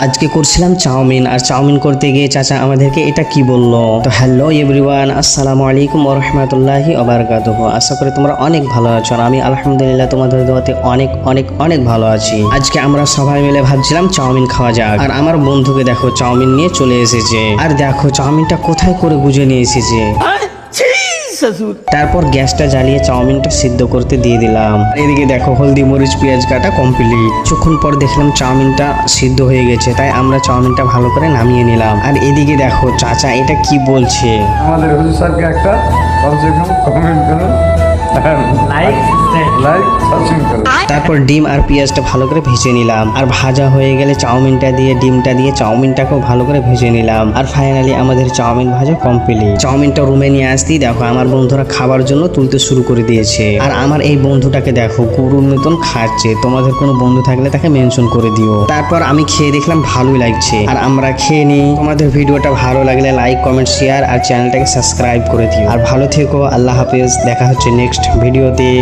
আজকে করছিলাম চাউমিন, আর চাউমিন করতে গিয়ে চাচা আমাদেরকে এটা কি বললো। তো হ্যালো এভরিওয়ান, আসসালামু আলাইকুম ওয়া রাহমাতুল্লাহি ওয়া বারাকাতুহু। আশা করি তোমরা অনেক ভালো আছো, আর আমি আলহামদুলিল্লাহ তোমাদের দোয়াতে অনেক অনেক অনেক ভালো আছি। আজকে আমরা সবাই মিলে ভাবছিলাম চাউমিন খাওয়া যাক, আর আমার বন্ধুকে দেখো চাউমিন নিয়ে চলে এসেছে, আর দেখো চাউমিনটা কোথায় করে গুজে নিয়ে এসেছে। তারপর গ্যাসটা জ্বালিয়ে চাউমিনটা সিদ্ধ করতে দিয়ে দিলাম। এদিকে দেখো হলদি মরিচ পেঁয়াজ কাটা কমপ্লিট। কিছুক্ষণ পর দেখলাম চাউমিনটা সিদ্ধ হয়ে গেছে, তাই আমরা চাউমিনটা ভালো করে নামিয়ে নিলাম। আর এদিকে দেখো চাচা এটা কি বলছে। আমাদের হুজুর স্যারকে একটা কমেন্ট করুন, লাইক সাবস্ক্রাইব করুন। তারপর ডিম আর পেঁয়াজটা ভালো করে ভেজে নিলাম, আর ভাজা হয়ে গেলে চাউমিনটা দিয়ে ডিমটা দিয়ে চাউমিনটাকেও ভালো করে ভেজে নিলাম। আর ফাইনালি আমাদের চাউমিন ভাজা কমপ্লিট। চাউমিনটা রুমে নিয়ে আসতেই দেখো আমার বন্ধুরা খাবার জন্য তুলতে শুরু করে দিয়েছে। আর আমার এই বন্ধুটাকে দেখো গরুর মতন খাচ্ছে। তোমাদের কোনো বন্ধু থাকলে তাকে মেনশন করে দিও। তারপর আমি খেয়ে দেখলাম ভালোই লাগছে, আর আমরা খেয়ে নিই। তোমাদের ভিডিওটা ভালো লাগলে লাইক কমেন্ট শেয়ার আর চ্যানেলটাকে সাবস্ক্রাইব করে দিও। আর ভালো থেকো, আল্লাহ হাফেজ, দেখা হচ্ছে নেক্সট ভিডিওতে।